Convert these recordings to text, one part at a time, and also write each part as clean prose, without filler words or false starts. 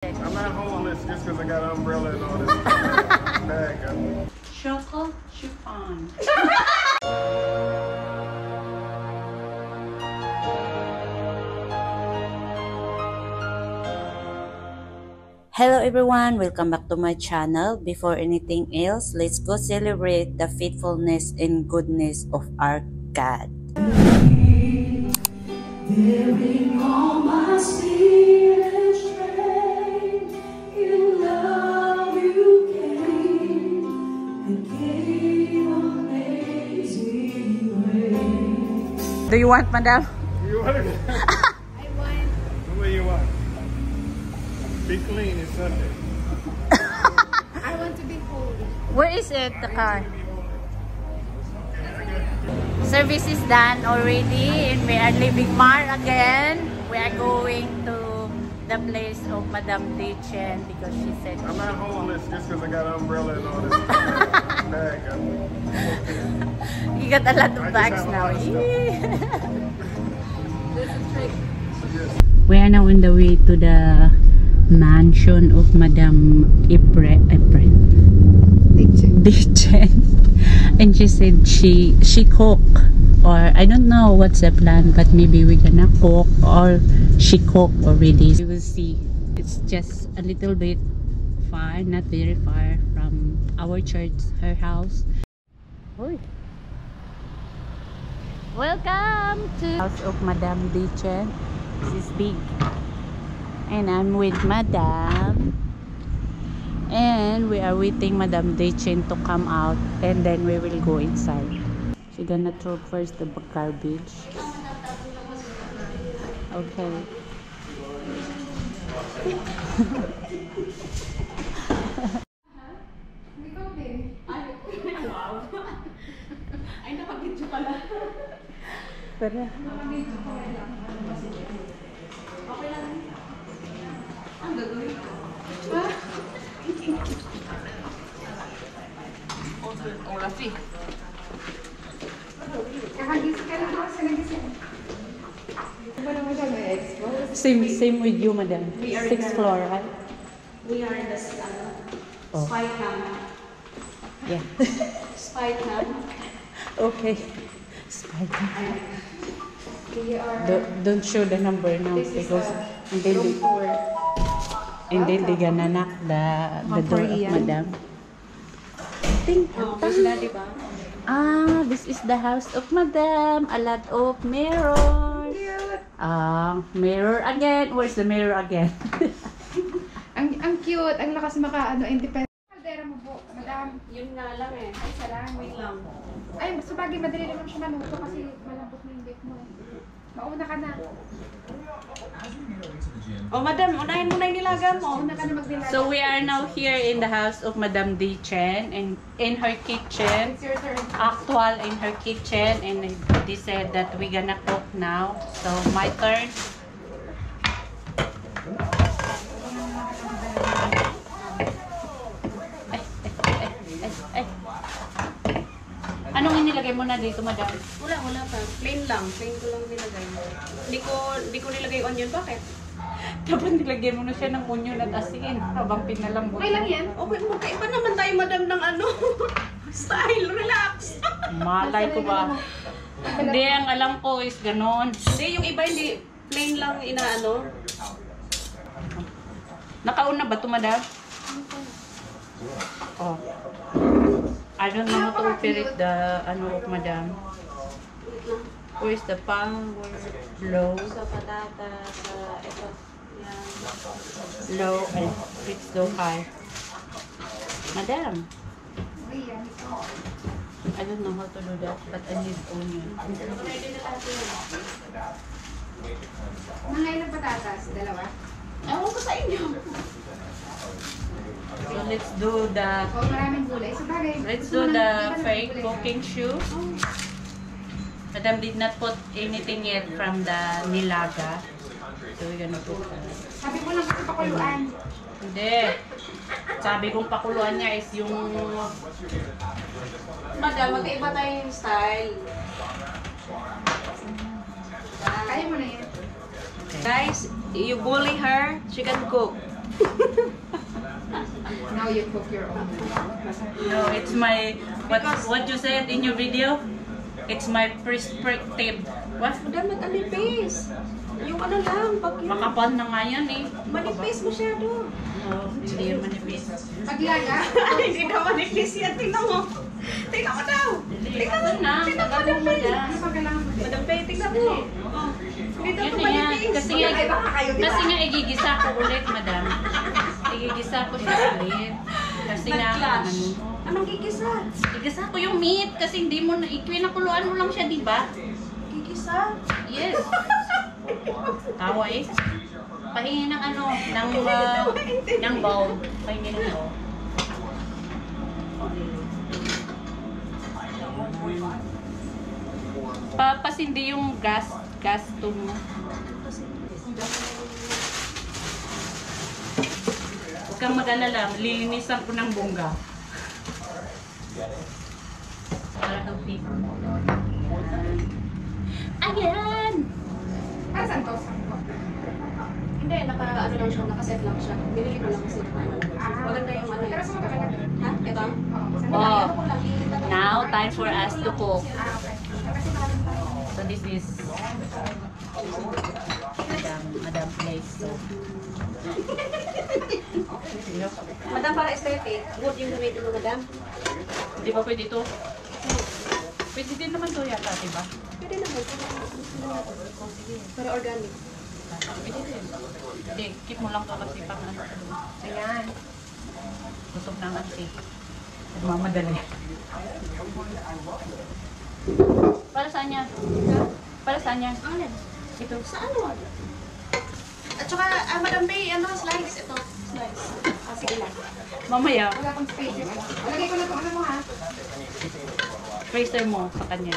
I'm not homeless just because I got an umbrella and all this bag. Choco chiffon. Hello everyone, welcome back to my channel. Before anything else, let's go celebrate the faithfulness and goodness of our God. Bearing all my spirit and strength, in love you came, and gave amazing grace. Do you want, madam? You want it? I want. What do you want? Be clean, it's Sunday. I want to be holy. Where is it, the car? Service is done already and we are leaving Mar again. We are going to the place of Madam Dechen because she said I'm not homeless just because I got an umbrella and all this bag. you got a lot of I just bags have a now. lot of stuff. There's a trick. We are now on the way to the mansion of Madam Dechen. And she said she cook, or I don't know what's the plan, but maybe we're gonna cook or she cook already. We will see. It's just a little bit far, not very far from our church, her house. Oy. Welcome to the house of Madam Dechen. This is big. And I'm with Madam. And we are waiting Madam Dechen to come out, and then we will go inside. She's gonna throw first the garbage. Okay. Ikaw din. Wow. Ay, nakabidyo pala. Pero, Nakabidyo ko lang. Okay lang. Ang gagawin ko. Ha? oh, Rafi. Kakagising ka lang ako sa nagising. Ano ba naman siya may expose? Same with you, Madam. 6th floor, right? We are in the spy cam. Yeah. Spy cam. Okay. Spider. We are... Don't show the number now This is because room tour. and then they gonna knock the door of Madam. Think. Diba? Ah, this is the house of Madam. A lot of mirrors. Cute. Mirror again. Where's the mirror again? Ang cute. Ang lakas independent. Kaldera mo po, madam. Yun nga lang eh. Ay, salang. Wait lang. Ay, sabagay, madali naman siya maluto kasi malambot na yung bake mo eh. Mauna ka na. Oh, Madam, unahin mo na yung nilaga mo. Mauna ka na magdilaga. So we are now here in the house of Madam Dechen and in her kitchen. It's your turn. Actual in her kitchen, and they said that we're gonna cook now. So my turn. Ay. Anong inilagay mo na dito, Madam? Wala pa. Plain lang. Plain ko lang nilagay. Hindi ko nilagay onion. Bakit? Dapat nilagyan mo na siya ng onion at asin habang pinalambot. Okay lang yan. Okay, magkaiba naman tayo, madam, ng ano. Style. Relax. Malay ko ba? Hindi, ang alam ko is ganon. Hindi, yung iba hindi. Plain lang inaano. Nakauna ba ito, Madam? Oh. I don't know how to operate the of Madam. Where's the pan? Low. Sa patata, sa ito. Yan. Low. And it's so high. Madam, I don't know how to do that, but I need onion. Ready na lahat yun. Mga ilang patatas? Dalawa? Ewan ko sa inyo. So let's do the O maraming gulay. Sabagay. fake cooking show. Madam did not put anything yet from the nilaga. So we're gonna put Sabi mo lang gusto pakuluan. Hindi. Sabi kong pakuluan niya is yung... Madam, magkaiba tayo yung style. Kaya mo na yan. Guys, you bully her, she can cook. Now you cook your own. No, it's my what you said in your video. It's my perspective. What? Madam, manipis. Yung ano lang, pag yung Makapal na nga yan eh. manipis masyado. No, hindi yan manipis. Paglaga. Hindi na manipis yan. Tingnan mo. Tingnan mo daw. Tingnan mo. na, tagalo mo yan. Ano pa kailangan mo? Madam Pei, tingnan mo. Oh. Hindi daw Yun ito na yan. manipis. Kasi nga, Kayo, di ba? kasi nga igigisa ko ulit, madam. Igigisa ko siya ulit. Kasi nga, Nag-clash. ano, Anong gigisa? igisa ko yung meat kasi hindi mo na, ikinakuluan mo lang siya, di ba? Gigisa? Yes. Tawa eh. Pahingi ng ano, ng bowl. Pahingi ng bowl. Papasindi yung gas to mo. Huwag kang mag-alala, lilinisan ko ng bongga. Para daw pig. Ayan! Ah, saan to? Saan to? Hindi, naka-ano lang siya, nakaset lang siya. Binili ko lang kasi. Maganda yung ano. Pero saan ka ba? Ha? Ito? Oh, Ano ko lang, hihita lang. now time for us to cook. Ah, okay. Kasi maraming tayo. So this is Madam Place. So, Madam, para aesthetic. Wood yung gamitin mo, madam. di ba pwede ito? Pwede din naman to yata, di ba? Pwede naman. Para organic. Pwede din. Hindi, keep mo lang to kasi pang ano. Ayan. Gusto na ang ante. Nagmamadali. Para saan yan? Para saan yan? Alin? Ito. Sa ano? At saka, Madam Pei, ano, slice. Ito, slice. Ah, sige lang. Mamaya, Wala akong spaces. Lagay ko na ito. Ano mo ha? freezer mo sa kanya.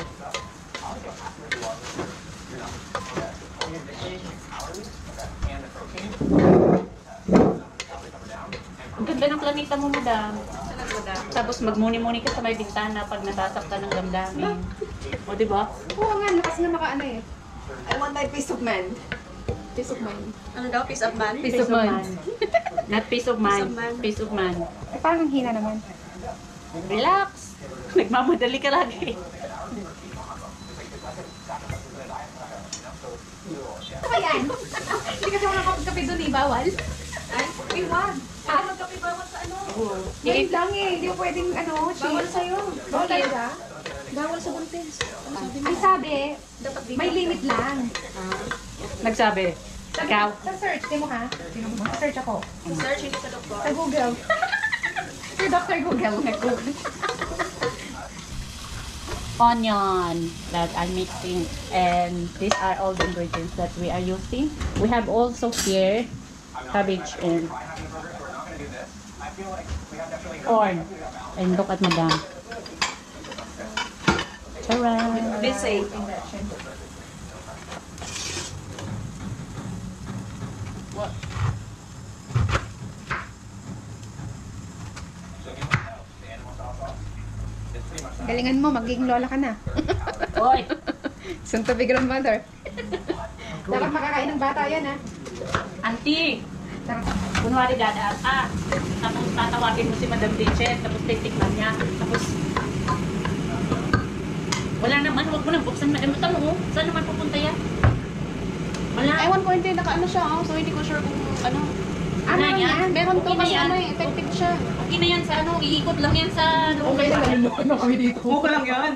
Ang ganda ng planeta mo, madam. Salag, madam. Tapos magmuni-muni ka sa may bintana pag nasasaktan ng damdamin. O, di ba? Oo nga, lakas na makaano eh. I want my peace of mind. Peace of mind. Ano daw, peace of mind? Peace of mind. Not peace of mind. Peace of mind. Peace of mind. Eh, parang ang hina naman. Relax. Nagmamadali ka lagi. Ano ba yan? Hindi kasi ako nakapagkape doon eh. Bawal. Ay, iwan. Ay, magkape bawal sa ano? Ngayon lang eh. Hindi ko pwedeng ano, Bawal cheese. sa'yo. Bawal talaga? Bawal sa buntis. Ano sabi mo? Ay sabi, Dapat dito. may limit lang. Nagsabi. Sabi Ikaw. Sa search, di mo ha? Sa search ako. Search, hindi sa doktor. Sa Google. Sir Dr. Google. Nag-Google. Onion that I'm mixing, and these are all the ingredients that we are using. We have also here cabbage and corn. And look at madam. Tara! Busy. Galingan mo, magiging lola ka na. Oy! Soon to be grandmother. Dapat makakain ng bata yan ha. Auntie! Kunwari dadaan ka. Tapos tatawagin mo si Madam Rachel. Tapos titikman niya. Tapos wala naman. Huwag mo nang buksan. Tama mo. Saan naman pupunta yan? Wala. Ewan ko, hindi, naka-ano siya, oh, so hindi ko sure kung ano. Ano Na yan? yan? Meron to Okay na kasi yan. ano eh, effective siya. Okay na yan sa ano. Iikot lang yan sa Okay lang, ano kami dito. Okay lang yan.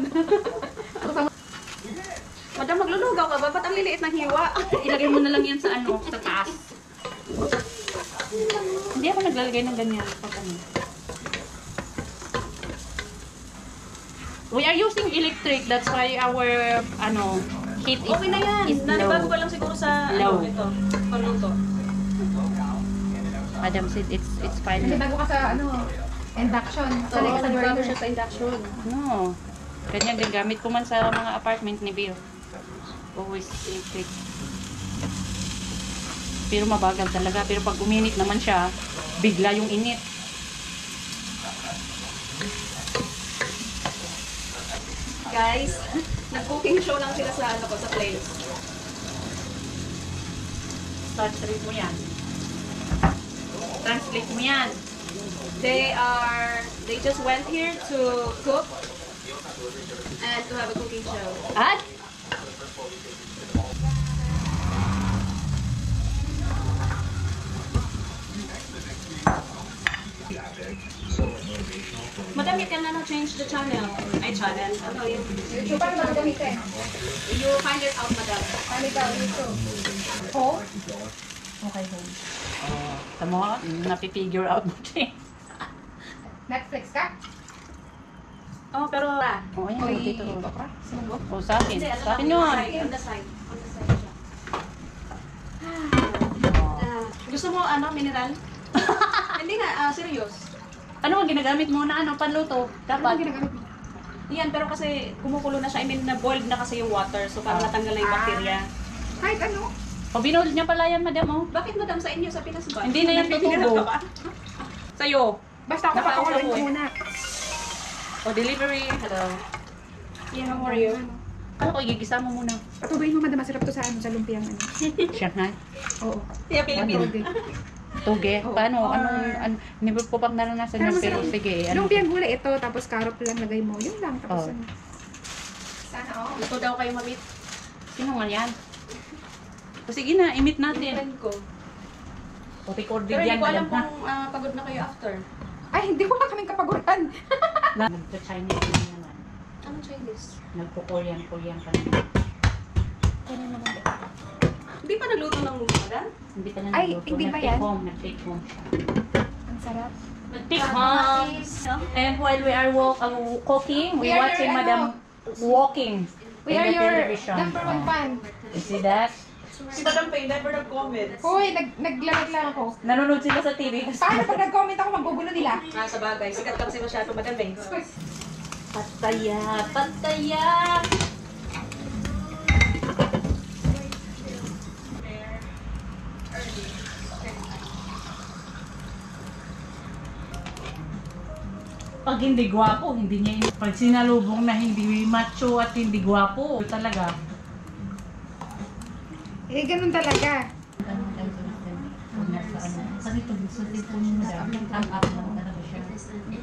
Madam, maglulugaw ka ba? Ba't ang liliit ng hiwa? Ilagay mo na lang yan sa ano. Sa taas. Hindi ako naglalagay ng ganyan. Pag ano. We are using electric. That's why our ano heat is, Okay na yan. is Nanibago low. ka lang siguro sa Low. ano ito. Paluto. Madam said it's fine. Kasi bago ka sa ano, induction. Sanay ka sa nanibago burner. siya sa induction. No. Ganyan gagamit ko man sa mga apartment ni Bill. Always electric. Pero mabagal talaga. Pero pag uminit naman siya, bigla yung init. Guys, nag-cooking show lang sila sa ano ko, sa place. Start trip mo yan. Translate mo yan. They just went here to cook and to have a cooking show. At? Madam, you can change the channel. Ay, channel. Ano yun? YouTube, paano ba gamitin? You find it out, madam. Paano ikaw, YouTube? Oh? Okay, home. Tamo, napipigure out mo siya. Netflix ka? Oh, pero... Oo, yan. Oy, Dito. ito ka? Sino? O, sa akin. Hindi, ano Sa akin lang, yun. on the side. On the side siya. Gusto mo, mineral? Hindi nga, serious. Ano ang ginagamit mo na panluto? Ano Dapat. ginagamit mo? Yan, pero kasi kumukulo na siya. I mean, na-boiled na kasi yung water. So, para natanggal na yung bacteria. Kahit ano? O, binold niya pala yan, madam, oh. Bakit, madam, sa inyo, sa Pinas ba? Hindi na yan tutubo. Sa'yo. Basta ako Nakausap papakuluin ko ko eh. muna. O, delivery. Hello. Yeah, how are you? Ano ko, igigisa mo muna. Patuloyin mo, madam, masarap to sa sa lumpiang ano. Shanghai. Oo. Yeah, Pilipino. Toge. Tuge. Oo. Paano? Or- Hindi ko pa pang naranasan yun, pero masarap. sige. Ano? Lumpiang gulay ito, tapos carrot lang lagay mo. Yun lang, tapos Oo. ano. Sana all. Ito daw kayo mamit. Sino nga yan? O, sige na, imit natin. Friend ko. O, recorded Pero hindi yan, ko alam madam, ha? kung pagod na kayo after. Ay, hindi ko lang kaming kapaguran. Nagpa-Chinese din naman. Anong Chinese? Nagpo-Korean pa naman. Hindi pa nagluto ng madam? Hindi pa na Ay, nagluto. hindi ba yan? Nag-take home siya. Ang sarap. Nag-take home. And while we are cooking, we We are watching your, Madam walking We in are the your television. number one fan. You see that? Si Madam Pay never nag-comment. Hoy, naglalag lang ako. Nanonood sila sa TV. Paano pag nag-comment ako, magbubulo nila? Sa bagay. Sikat ka kasi masyado, Madam Pay. Pataya, pataya. Pag hindi gwapo, hindi niya pag sinalubong na hindi macho at hindi gwapo, talaga. Eh, ganun talaga. Kasi pag gusto mo na, ang up mo talaga siya.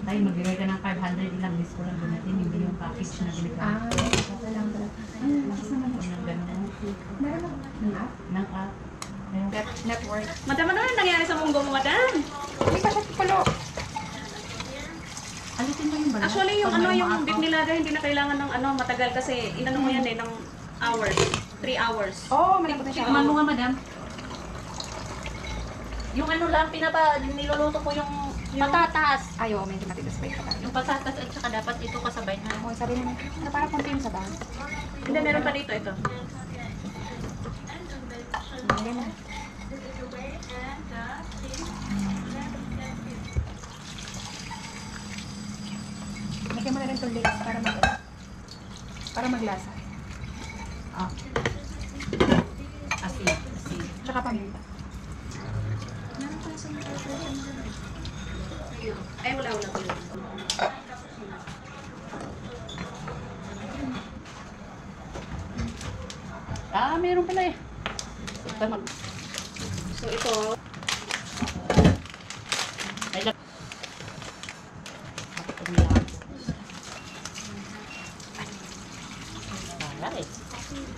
Ay, mag-iway ka ng 500, ilang list ko lang dumating, hindi yung package na binigay. Lakas naman. Ng gano'n. Meron ako. Ng app. Network. Madam, ano yung nangyari sa munggo mo, Madam? Hindi pa siya pulo. Alitin mo yung balat. Actually, yung Pag may yung maapaw. beef nilaga, hindi na kailangan ng matagal kasi inano mo yan ng hours. 3 hours. Oo, malambot na siya. Tikman mo nga, madam. Yung ano lang, niluluto ko yung patatas. Ay, oo, medyo matigas pa yung patatas. Yung patatas at saka dapat ito kasabay na. Oo, sabi naman, na parang konti yung sabaw. Hindi, meron pa dito ito. Ayan na. Lagyan mo na rin itong lace para maglasa. Ah. Asin. Asin. Tsaka paminta. Ay, wala. Ah, meron pala eh. Tama. So, ito. Ay, lang. Umiyak. Wala eh.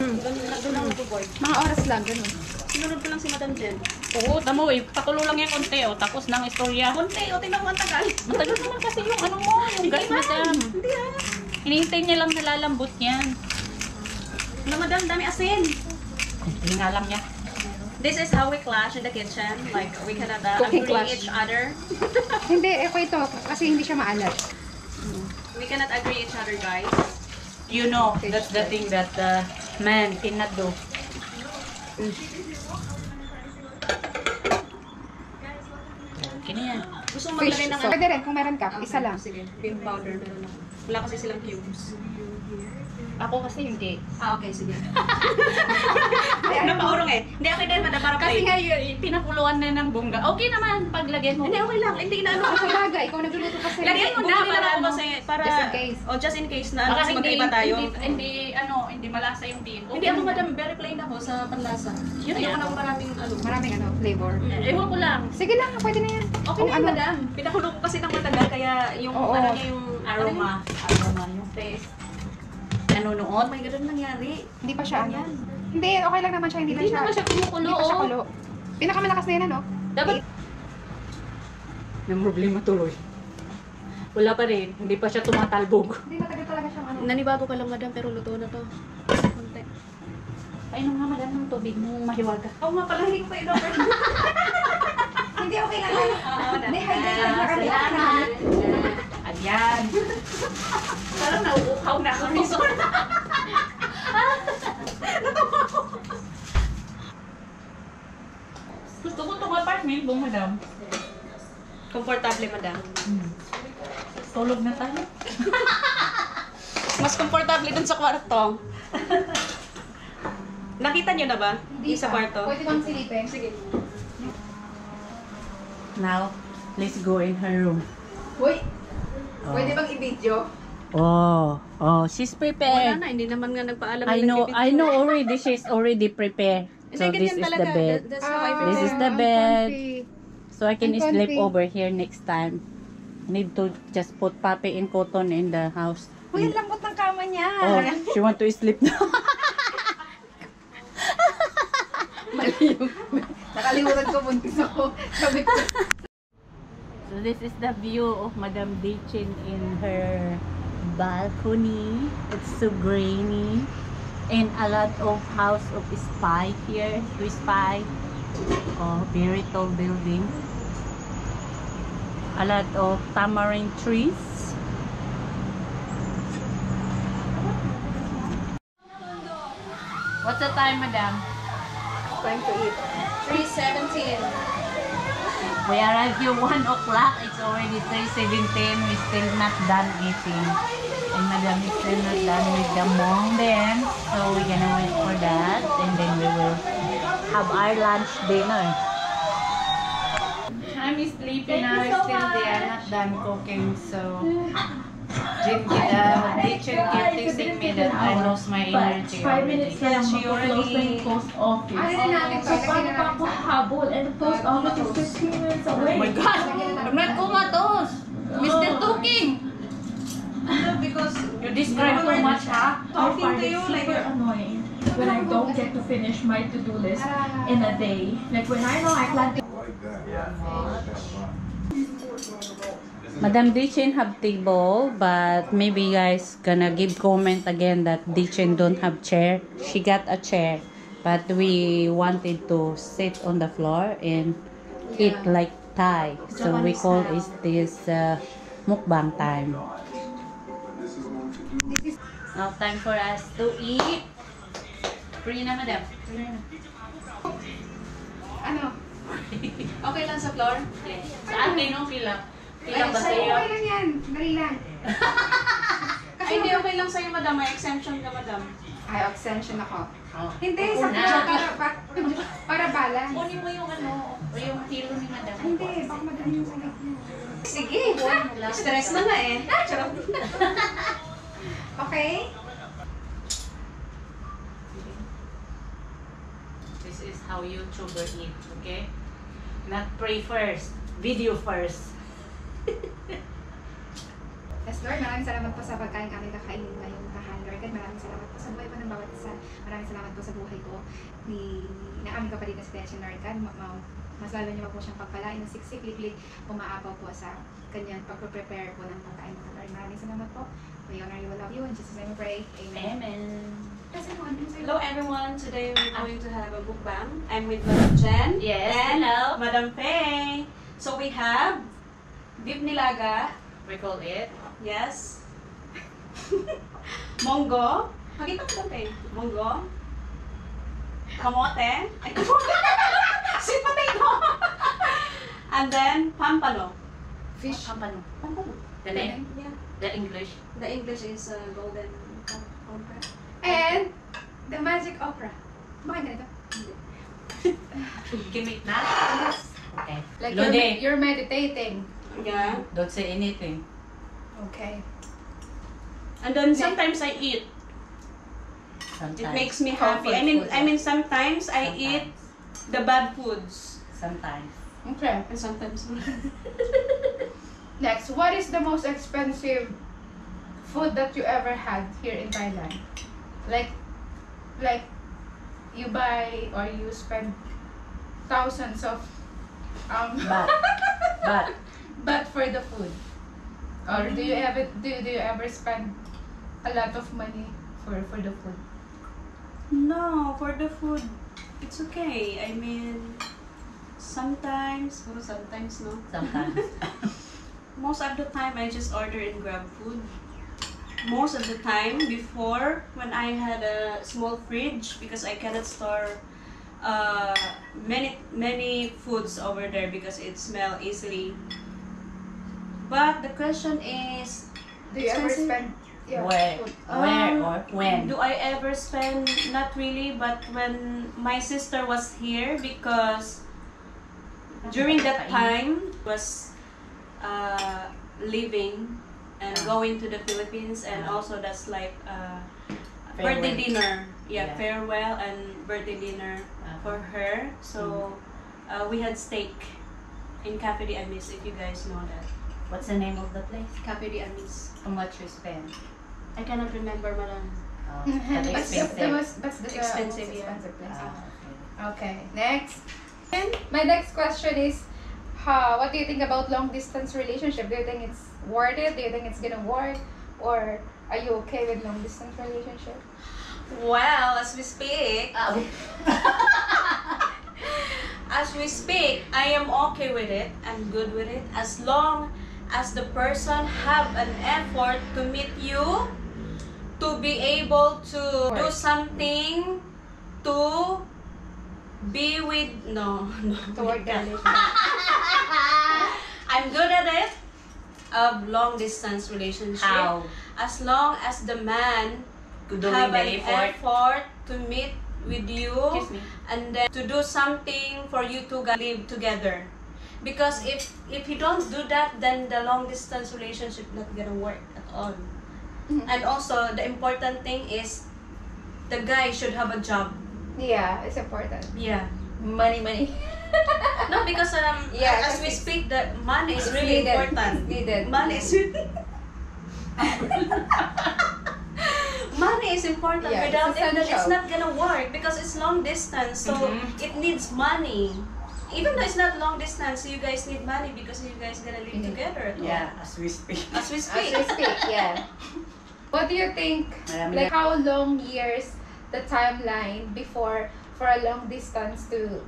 Doon lang nag-board. Mga oras lang, ganun. Sinunod ko lang si Madam Jen. Oo, tamo eh. Pakulo lang yan konti oh. Tapos ng istorya. Kunti, o tingnan mo ang tagal. Matagal naman kasi yung ano mo, yung gas, madam. Hindi Hinihintay niya lang nalalambot yan. Na Madam, dami asin. Hindi nga lang niya. This is how we clash in the kitchen. Like, we cannot Cooking agree clash. each other. Hindi, ito kasi hindi siya maalat. We cannot agree each other, guys. You know, that's the thing that man cannot do. Okay na yan. Gusto mo Fish maglagay ng sauce. Pwede rin, kung meron ka, isa lang. Sige, beef powder meron ako. Wala kasi silang cubes. Ako kasi hindi. Ah, okay, sige. Ay, ano? Napaurong eh. Hindi, okay din, madam, para Kasi plain. nga pinakuluan na ng bongga. Okay naman, paglagyan mo. Hindi, okay lang. Hindi na ano. Sa bagay, ikaw nagluluto kasi. Lagyan mo na para ano kasi, para... Just in case. Oh, just in case na ano, Baka kasi magkaiba tayo. Hindi malasa yung bean. Hindi, ano, madam, very plain ako sa panlasa. Yun Ayoko yan. ng maraming ano. Maraming ano, flavor. Ewan ko lang. Sige lang, pwede na yan. Okay Kung na, ano, madam. Pinakulo ko kasi ng matagal, kaya yung Oo. ano niya yung... Aroma. Aroma yung taste. Nanonood. Oh my God, ano nangyari? Hindi pa siya ano. Hindi, okay lang naman siya. Hindi Hindi naman siya kumukulo. Hindi pa siya kulo. Pinakamalakas na yan, ano? Dapat... May problema tuloy. Wala pa rin. Hindi pa siya tumatalbog. Hindi, matagal talaga siyang ano. Nanibago ka lang, madam, pero luto na to. Konti. Painom nga madam ng tubig mong mahiwaga. Oo nga pala, hindi ko pa in-over. Hindi, okay lang. Hindi, hydrated na kami. Salamat. Ayan. Parang nauukaw na ako. Gusto ko itong apartment mo, madam. Komportable, madam. Tulog na tayo. Mas komportable dun sa kwarto. Nakita niyo na ba? Yung sa kwarto? Pwede bang silipin? Sige. Now, let's go in her room. Uy, pwede bang i-video? Oh, she's Wala prepared. na, hindi naman nga nagpaalam. I know already. She's already prepared. So Hindi, this ganyan is talaga. the bed. That's how I This is prepare. the bed. So I can Ang sleep comfy. over here next time. Need to just put Papi in cotton in the house. Uy, ang lambot ng kama niya. Oh, she want to sleep now. Nakalimutan ko, buntis ako. Sabi ko. So this is the view of Madam Dichin in her balcony. It's so grainy. And a lot of house of spy here. To spy. Oh, very tall building. A lot of tamarind trees. What's the time, Madam? Time to eat. 3:17. We arrived here 1 o'clock. It's already 3:17. We still not done eating. And Madam is still not done with the mong dance. So we're gonna wait for that. And then we will have our lunch dinner. I'm sleeping now. Still they are not done cooking. So teacher kept texting me that I lost my energy. 5 minutes lang She mag-close na yung post office. Ano na natin to? So, Lagyan paano na pa natin ako sa... habol? And the post office is 15 minutes away. Oh my God! Not kumatos! Mr. Talking! Because You describe too much, ha? I talking find to it you like... super annoying when I don't get to finish my to-do list in a day. Like when I know I plan to... Madam Dichin have table, but maybe guys gonna give comment again that Dichin don't have chair. She got a chair, but we wanted to sit on the floor and eat like Thai. So we call this mukbang time. Now time for us to eat. Free na, madam. Free na. Ano? Okay lang sa floor? Saan kayo nung pila? Ay, sa'yo, okay lang yan. Dali lang. Ay, hindi, okay lang sa'yo, madam. May exemption ka, madam. Ay, extension ako. Oh. Hindi, sa para balance. Kunin mo yung ano, o yung kilo ni madam. Hindi, baka madami yung sakit mo. Sige. Stress na nga eh. Charot. Okay? This is how YouTuber eat, okay? Not pray first, video first. Yes, Lord, maraming salamat po sa pagkain kami kakainin ngayong tahan, Lord. At maraming salamat po sa buhay po ng bawat isa. Maraming salamat po sa buhay ko na aming kapatid na si Tessie, Lord. Mas lalo niyo pa po siyang pagpalain ng siksik-liklik, umaapaw po sa kanyang pagpe-prepare po ng pagkain ng Lord. Maraming salamat po. We honor you, we love you. In Jesus' name we pray. Amen. Amen. Kasi ano yung sa'yo? Hello everyone, today we're going to have a mukbang. I'm with Madam Jen Yes, and hello. Madam Faye. So we have beef nilaga, We call it yes. Monggo. Pakita mo Madam Faye. Monggo. Kamote. Ay, kamote. Sweet potato. And then pampano. Fish. Pampano. Pampano. The name? Yeah. The English. The English is golden And the magic opera. Bakit ganito? Gimmick na? Yes. Okay. Like Lode, you're meditating. Yeah. don't say anything. Okay. And then sometimes I eat. Sometimes. It makes me Comfort happy. food. I mean sometimes I eat the bad foods. Sometimes. Okay. And sometimes Next, what is the most expensive food that you ever had here in Thailand? Like you buy or you spend thousands of But but for the food. Or do you ever spend a lot of money for the food? no, for the food, it's okay. I mean, sometimes no. sometimes. Most of the time, I just order and grab food. Most of the time, before, when I had a small fridge, because I cannot store many foods over there because it smells easily. But the question is, Do you ever expensive? spend Where? food? Where or when? Do I ever spend? Not really, but when my sister was here, because during that time was living and going to the Philippines, and also that's like birthday Farewell. dinner. Yeah. Farewell and birthday dinner for her. So we had steak in Cafe de Amis, if you guys know that. What's the name of the place? Cafe de Amis. How much you spend? I cannot remember, madam. That's What's expensive. that's the Expensive, most yeah. expensive place. Okay. Okay, next. And my next question is, what do you think about long distance relationship? Do you think it's worth it? Do you think it's gonna work? Or are you okay with long distance relationship? Well, as we speak, I am okay with it. I'm good with it as long as the person have an effort to meet you, to be able to do something, to be with Toward the relationship. I'm good at it. Of long distance relationship. How? As long as the man Doing have the an effort to meet with you, Excuse me. and then to do something for you to live together. Because if you don't do that, then the long distance relationship not gonna work at all. And also the important thing is the guy should have a job. Yeah, it's important. Yeah. Money. No, because Yeah, as we it's- speak, the money is it's really needed. important. It's needed. Money is really money is important. Yeah, Without it's it, then it's essential. not gonna work because it's long distance. So it needs money. Even though it's not long distance, you guys need money because you guys gonna live together at all. Yeah, as we speak. As we As speak. we speak, yeah. What do you think, Marami like how long years the timeline before for a long distance to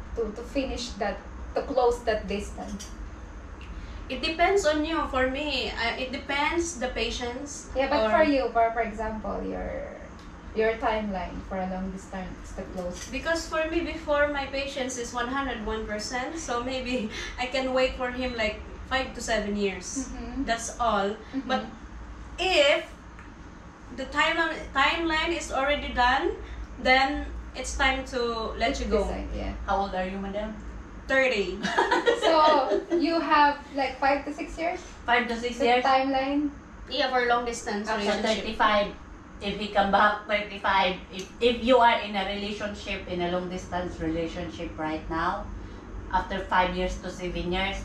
finish that, to close that distance? It depends on you. For me, it depends the patience. Yeah, but or- for you, for example, your timeline for a long distance to close. Because for me, before, my patience is 101%. So maybe I can wait for him like 5 to 7 years. Mhm. That's all. But if the timeline is already done, then it's time to let you go. Decide, yeah. How old are you, madam? 30. So you have like 5 to 6 years 5 to 6 the years? timeline. Yeah, for long distance After relationship. 35, if he come back 35, if you are in a relationship, in a long distance relationship right now, after 5 years to 7 years,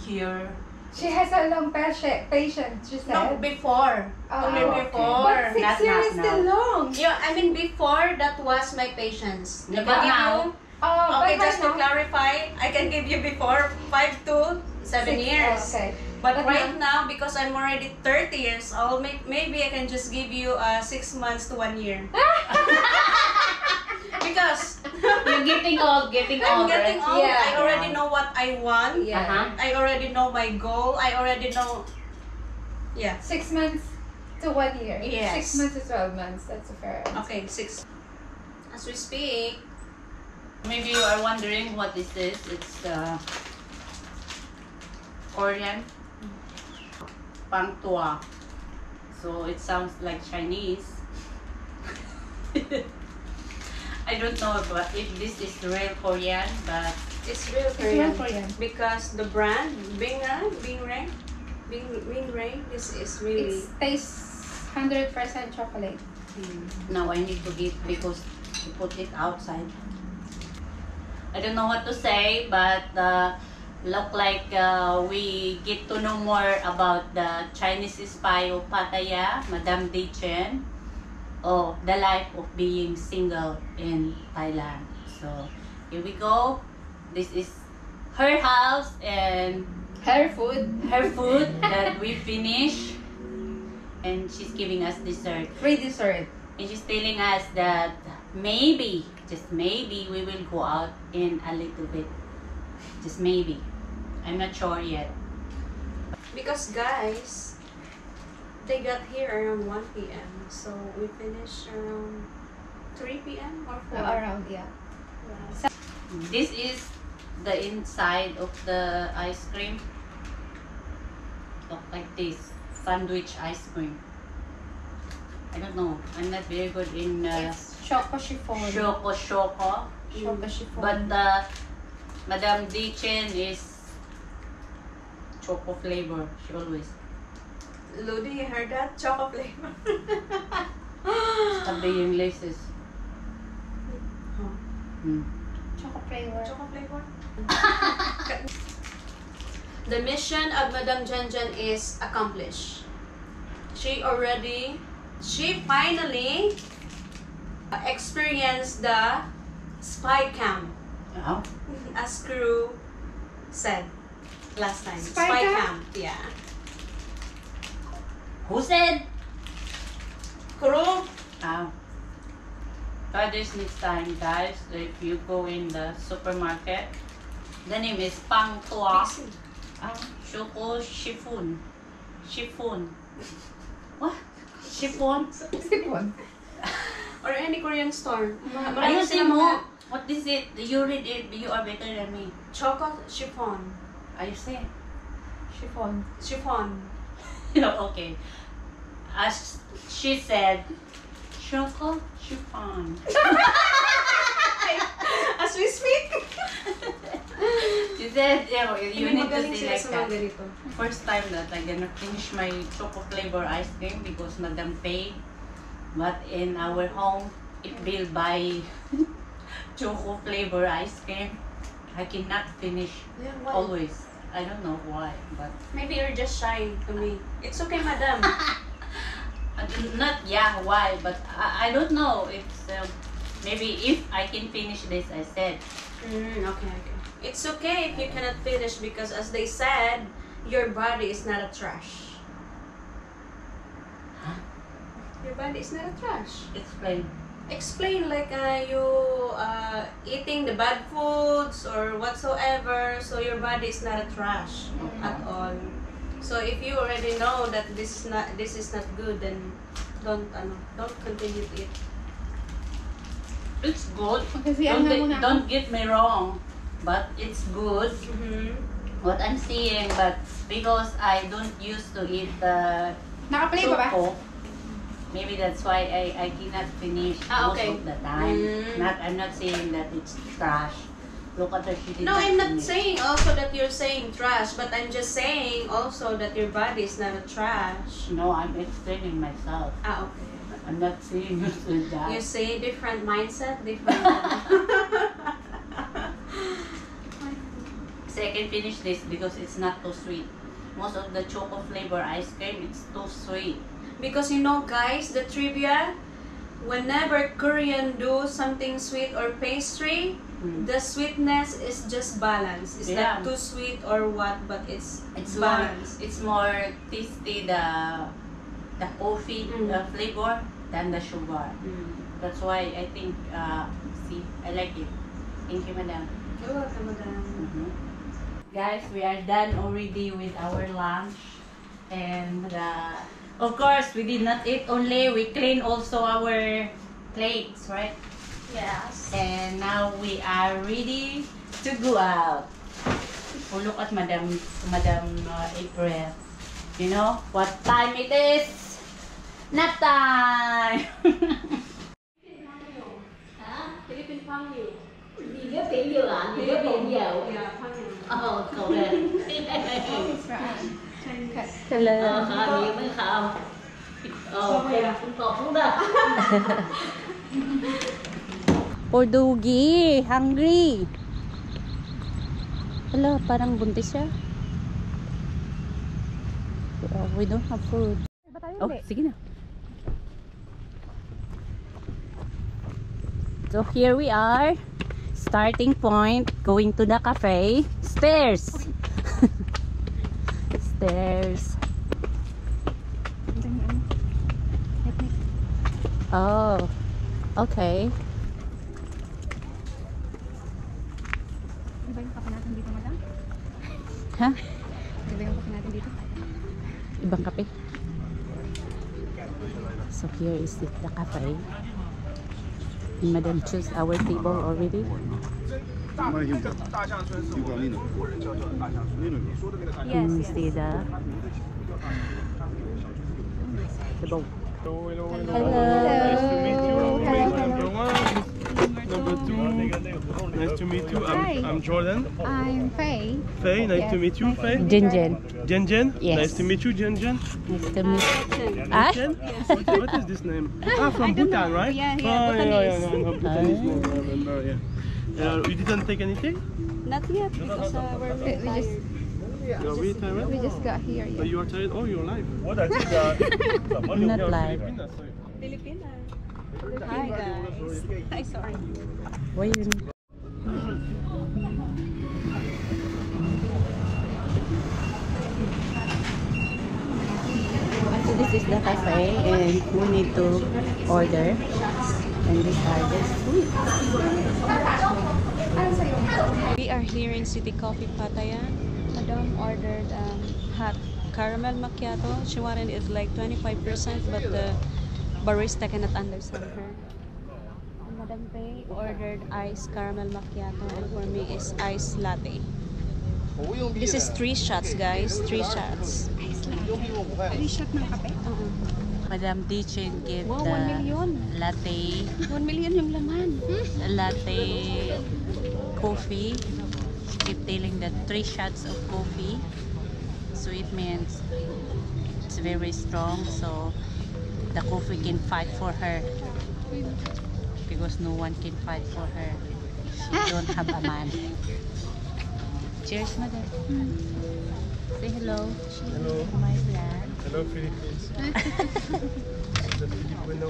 here, She has a long patience, she said. No, before. Oh, Only okay. before. But 6 Not years is now. still long. Yeah, I mean before that was my patience. I But can give now- you, Oh, okay, but just to right now- clarify, I can give you before 5 to 7 6 years. Okay. But But right now, because I'm already 30 years old, maybe I can just give you 6 months to 1 year. Because you're getting old, I'm getting right? old. Yeah. I already know what I want. Yeah. Uh-huh. I already know my goal. I already know. Yeah. 6 months to 1 year. Yes. 6 months to 12 months. That's a fair answer. Okay, 6. As we speak, Maybe you are wondering what is this? It's Korean Pang Tua. So it sounds like Chinese. I don't know but if this is real Korean, but It's real It's real Korean. Korean. Because the brand, Bing Ray, this is really... It tastes 100% chocolate. now I need to eat because you put it outside. I don't know what to say, but look like we get to know more about the Chinese spy of Pattaya, Madame D. Chen, or the life of being single in Thailand. So here we go. This is her house and Her food. her food that we finish, and she's giving us dessert. Free dessert. And she's telling us that maybe, just maybe, we will go out in a little bit. Just maybe. I'm not sure yet. Because guys, they got here around 1 p.m. So we finished around 3 p.m. or 4. Around, yeah. This is the inside of the ice cream. Look like this. Sandwich ice cream. I don't know. I'm not very good in It's choco chiffon. choco. Choco chiffon. But Madame D. Chen is choco flavor. She always. Lodi, you heard that? Choco flavor. Sabi yung laces. Choco flavor. Choco flavor. The mission of Madame Jen Jen is accomplished. She finally experienced the spy camp, Oh. as Crew said last time. Spy camp? Yeah. Who said? Crew. Try this next time, guys. If you go in the supermarket, the name is Pang Tua. Choco chiffon. Chiffon. What? Chiffon? Chiffon. Or any Korean store. Ayusin mo. What is it? You read it. You are better than me. Choco chiffon. Ayusin. Chiffon. Chiffon. Okay. As she said, choco chiffon. As we speak. She said, you need to say like that. ganito. First time that I'm gonna finish my choco flavor ice cream because Madam paid. But in our home, if Bill buy choco flavor ice cream, I cannot finish Yeah, why? always. I don't know why, but Maybe you're just shy to me. It's okay, madam. not why, but I don't know. It's maybe if I can finish this, I said. Okay. It's okay if you cannot finish because as they said, your body is not a trash. Huh? Your body is not a trash. Explain. Explain like you eating the bad foods or whatsoever, so your body is not a trash at all. So if you already know that this is not good, then don't continue to eat. It's good. Kasi ano muna ako. Don't get me wrong, but it's good. What I'm seeing, but because I don't used to eat the Nakaplay pa ba? choco, maybe that's why I cannot finish most Okay. of the time. I'm not saying that it's trash. Look at her, she did No, I'm not finish. saying also that you're saying trash, but I'm just saying also that your body is not a trash. No, I'm explaining myself. Okay. I'm not saying you said that. You say different mindset, different. So I can finish this because it's not too sweet. Most of the choco flavor ice cream, it's too sweet. Because you know, guys, the trivia, whenever Korean do something sweet or pastry, the sweetness is just balanced. It's Yeah. not too sweet or what, but it's more, balanced. it's more tasty the coffee the flavor than the sugar. That's why I think see, I like it. Thank you, madam. You're welcome, madam. Guys, we are done already with our lunch, and of course we did not eat only, we clean also our plates, right? Yes. And now we are ready to go out. Oh, look at Madam April. You know what time it is? Nap time! Philippine family. Đi ghép biển nhiều ạ, đi ghép biển nhiều. Yeah, family. Cậu này. Hello. Khảo nhiều mới khảo. Không cọp không đâu. Portugi, hungry. Hello, parang buntis siya. We don't have food. Oh, sige na. So here we are. Starting point, going to the cafe. Stairs. Stairs. Oh, okay. Di ba yung kape natin dito, madam? Ha? Di ba yung kape natin dito? Ibang kape. So here is the cafe. And Madam choose our table already. 大象村是我们中国人叫大象村。你说的那个大象。 Can you see the boat? Hello. Hello. Nice to meet you. Number one. Number two. Nice to meet you. I'm Jordan. I'm Faye. Faye, nice to meet you. Faye. Jinjin. Jen. Yes. Nice to meet you, Jen. Nice to meet you. Ah? Jen? What is this name? From Bhutan, right? Yeah, yeah, Bhutanese. no, Bhutanese name, I remember, yeah. You didn't take anything? Not yet, because we're really tired. You're really tired? We just got here. But you are tired all your life. Not live. Filipina. Hi guys. Hi, sorry. Why you? So this is the cafe and we need to order. And these are the sweet. We are here in City Coffee Pattaya. Madam ordered hot caramel macchiato. She wanted it like 25%, but the barista cannot understand her. And Madam Pei ordered iced caramel macchiato, and for me is iced latte. This is 3 shots, guys. 3 shots. Ay, shot ng kape? Madam Dichin give Wow, the 1 million. latte, 1 million yung laman. latte coffee. She keep telling that 3 shots of coffee. So it means it's very strong. So the coffee can fight for her. Because no one can fight for her. She don't have a man. Cheers, Madam. Say hello. Hello. My vlog. Hello, Philippines. The Filipino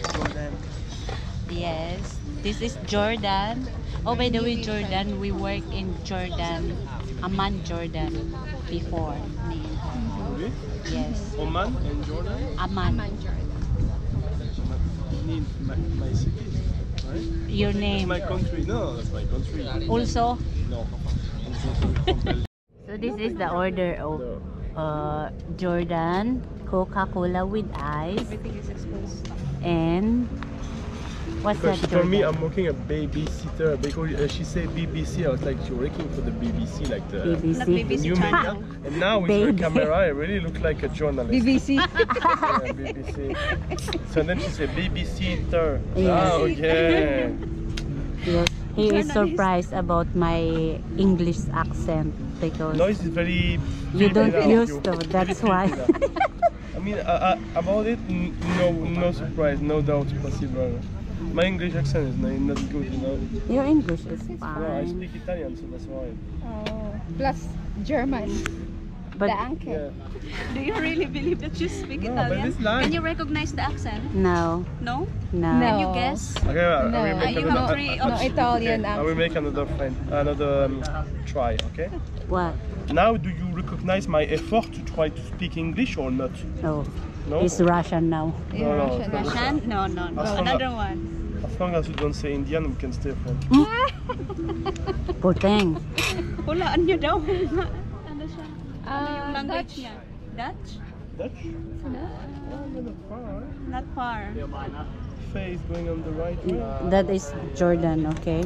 Jordan. Yes, this is Jordan. Oh, by the way, Jordan, we worked in Jordan, Amman, Jordan, before. Me and her. Really? Yes, Oman and Jordan? Amman. My city, right? Your That's name. my country. No, that's my country. Also, No. I'm from so this is the order of Jordan, Coca-Cola with ice, Everything is exposed. and what's Because that, she told me Jordan? I'm working a babysitter because she said BBC. I was like, you're working for the BBC, like the BBC. the new media. And now with her Baby. camera, I really look like a journalist. BBC. Yeah, BBC. So then she said babysitter. Yes. Ah, okay. Yes. He is surprised about my English accent because No, it's very. you don't Filipina of use you. to. That's Very why. Filipina. I mean, about it, no surprise, no doubt possible. My English accent is not good, you know. Your English is No, I fine. speak Italian, so that's why. Oh. Plus German. But Danke. Yeah. Do you really believe that you speak No, but Italian? it's live. Can you recognize the accent? no, No? no. Can you guess? Okay, I No. will make You another. have 3 No options. Italian I will make another try. Okay. What? Now, do you recognize my effort to try to speak English or not? No. No. It's Russian now. No, no, Russian. no. Russian? No, no, no. As long Another as- one. As long as you don't say Indian, we can stay friends. Puteng. Hulaan niyo daw. Ano siya? Ano yung language Dutch. niya? Dutch? Dutch? Oh, not far. Not far. Faye is going on the right way. That is Jordan, okay?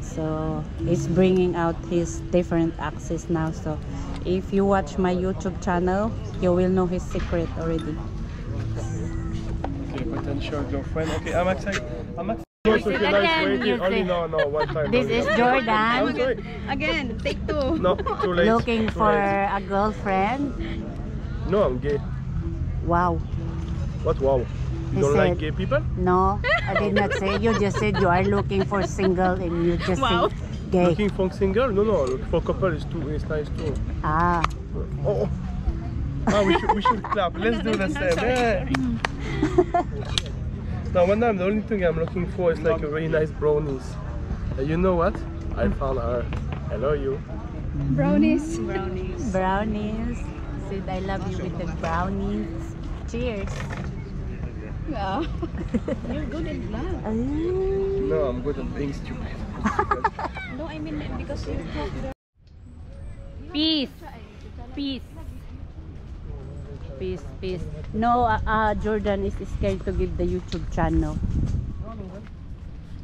So, he's bringing out his different accents now. So, if you watch my YouTube channel, you will know his secret already. Okay, potential girlfriend. Okay, I'm excited. No, such a nice Again, waiting. you Only say- no, one time. This only. is Jordan I'm sorry. Again, take two. No, too late. looking too for late. a girlfriend. No, I'm gay. Wow. What? Wow. You He don't like said- gay people? No, I did not say. You just said you are looking for single and you just say gay. Looking for single? No, no. Looking for couple is too. It's nice too. Ah. Oh. Ah, we should clap. Let's do the same. Yeah. Now, one time the only thing I'm looking for is like a really nice brownies. You know what? I found her. Hello, you. Brownies. Brownies. Said I love you with the brownies. Cheers. Yeah. You're good at love. No, I'm good at being stupid. No, I mean because you talk the... Peace. Peace. Peace, peace. No, Jordan is scared to give the YouTube channel.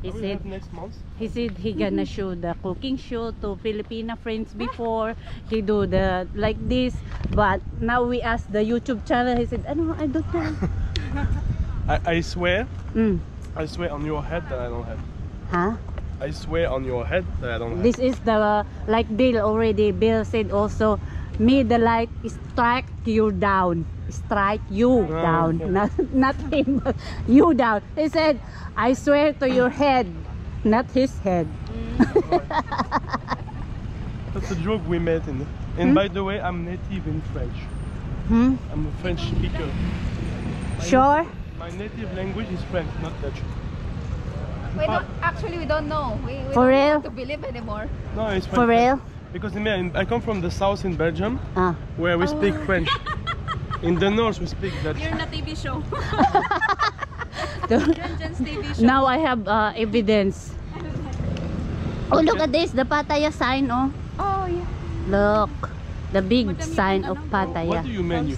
We have next month. He said he gonna show the cooking show to Filipina friends before. He do the like this, but now we ask the YouTube channel. He said, I don't know. I swear. Mm. I swear on your head that I don't have. Huh? I swear on your head that I don't have. This is the like Bill already. Bill said also, me the light strike you down. Strike you down. okay. Not him. You down. He said, I swear to your head, not his head. That's a joke we made in. And by the way, I'm native in French. Hmm? I'm a French speaker. Sure? My native language is French, not Dutch. We don't, actually, we don't know. We For don't real? want to believe anymore. No, it's French. For real? Because I come from the south in Belgium, Ah. where we speak French. In the north, we speak Dutch. You're in a TV show. Jen's TV show. Now I have evidence. Oh, look at this, the Pattaya sign, oh. Oh, yeah. Look, the big sign of What Pattaya. do you mean?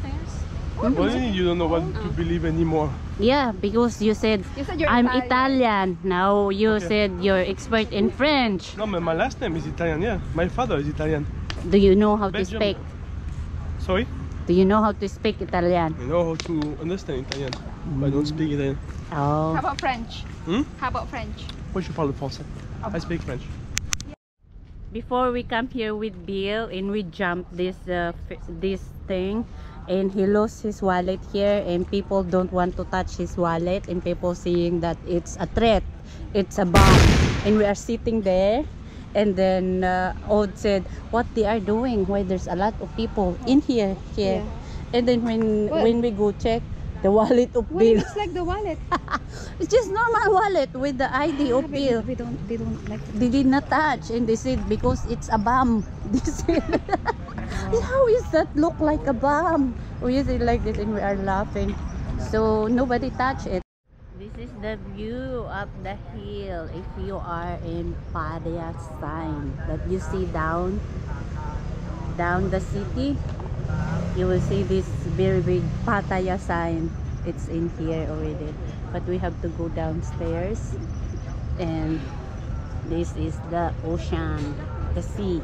What do you mean you don't know what to believe anymore? Yeah, because you said, You said you're I'm Italian. Italian. Now you Okay. said you're expert in French. No, my last name is Italian, yeah. My father is Italian. Do you know how to Belgium. speak? Sorry? Do you know how to speak Italian? I know how to understand Italian, but I don't speak Italian. Oh. How about French? Hmm? How about French? Moi, je parle français. I speak French. Before we come here with Bill and we jump this this thing, and he lost his wallet here, and people don't want to touch his wallet, and people saying that it's a threat, it's a bomb, and we are sitting there, and then Ode said what they are doing, why there's a lot of people in here. Yeah. And then Well- when we go check the wallet of Well, it Bill, looks like the wallet. it's just normal wallet with the ID of Bill. They don't like They did not touch, and they said because it's a bomb. They said, how is that look like a bomb? We say like this and we are laughing. So nobody touched it. This is the view of the hill if you are in Pattaya sign that you see down the city. You will see this very big Pattaya sign. It's in here already, but we have to go downstairs, and this is the ocean, the sea.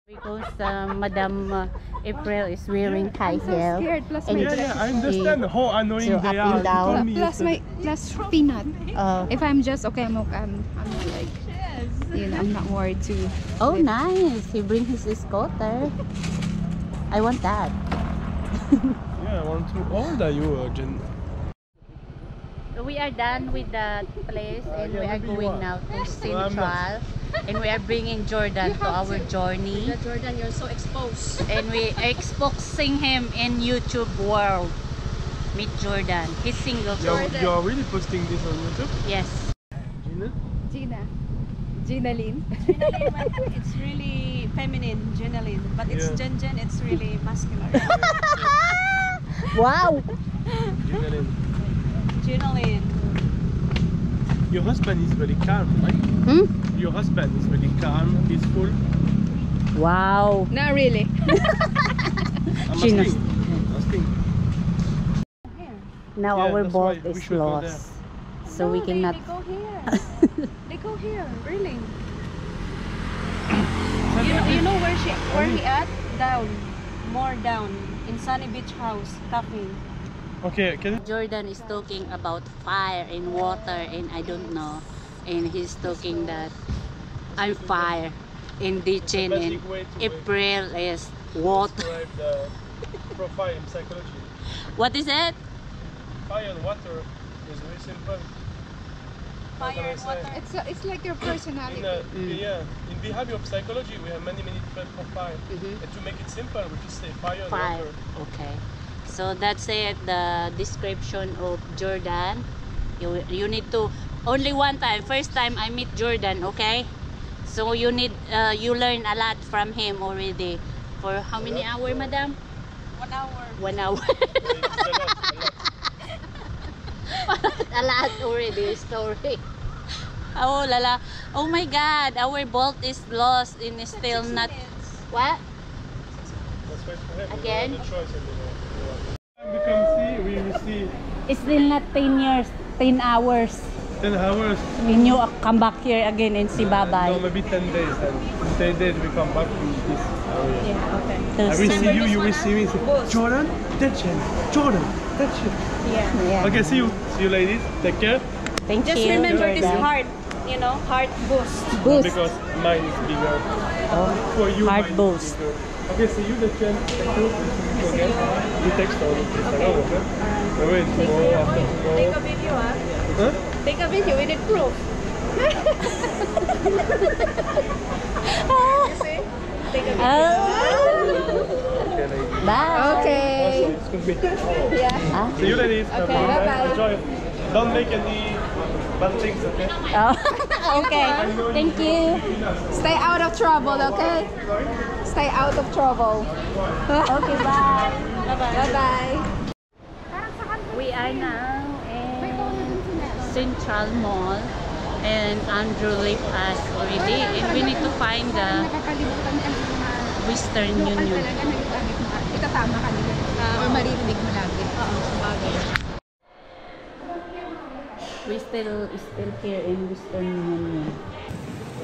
Because Madam April is wearing high I'm so heels. scared. Plus And my Yeah, yeah, I understand how annoying So they up are. and down. You told me plus yesterday. peanut. Oh, If I'm just okay, I'm not like, you know, I'm not worried too. oh, nice. He brings his scooter. I want that. Yeah, I want to. How old are you, Jen? We are done with that place, and we are maybe you going are. now to Well, I'm not. Central, and we are bringing Jordan to our journey, Jordan, you're so exposed. and we exposing him in YouTube world. Meet Jordan. He's single. You're really posting this on YouTube? Yes. Gina? Gina Lynn. It's really feminine, Jenalyn. But it's Yeah. Jen, it's really masculine. Wow. Gina Lynn. Jenalyn. Your husband is very calm, right? Hmm? Your husband is very calm, peaceful. Wow. Not really. I'm Gina. asking. Now Yeah, our that's why boat we is should go there. lost, so we cannot. They go here. They go here, really. You know where he at? Down. More down. In Sunny Beach House, cafe. Okay, can you? Jordan is talking about fire and water and I don't know. And he's talking that I'm fire in Dichin and basic way to April is water. Describe the profile in psychology. What is it? Fire and water is very simple. Fire and water. It's like your personality. Yeah, in behavior psychology, we have many different profiles. And to make it simple, we just say fire and Fire. water. Okay. So that's it, the description of Jordan. You need to, only one time, first time I meet Jordan, okay? So you need, you learn a lot from him already. For how many hours, madam? 1 hour. 1 hour. It's a lot. A lot already, story. Oh, lala. Oh my God, our bolt is lost and is still not. What? That's why for him, Again? we don't have the choice anymore. We can see, we will see It's still not 10 years, 10 hours. 10 hours. When you come back here again and see No, Babay. maybe 10 days. And 10 days we come back to this area. Yeah, okay. I will see you, you will see me. Say, Jordan, that's it. Jordan, that's it. Yeah. Okay, see you. See you ladies. Take care. Thank Just you. remember this Jordan. heart, you know, heart boost. Boost. Because mine is bigger. Oh, For you, heart mine boost. is bigger. Okay, see you the chance. Thank you. Okay. You text all of this. Okay. Wait, tomorrow after tomorrow. Take a video, ah. Huh? Take a video, we need proof. See? Take a video. Okay, ladies. Bye. Okay. Also, it's gonna be. Yeah. See you ladies. Okay, bye-bye. Enjoy. Don't make any bad things, okay? Oh. Okay. Thank you. Stay out of trouble, okay? Stay out of trouble. Okay, bye. Bye-bye. We are now in Central Mall and Andrew left us already and we need to find the Western Union. Itatama ka nila. Or maririnig mo lagi. We still here in Western Union.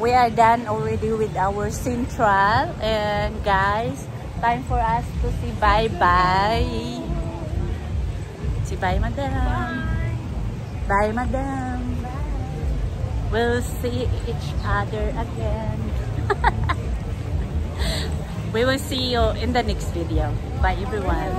We are done already with our Central and guys, time for us to say bye-bye. Say bye, madam. Bye, madam. We'll see each other again. We will see you in the next video. Bye, everyone.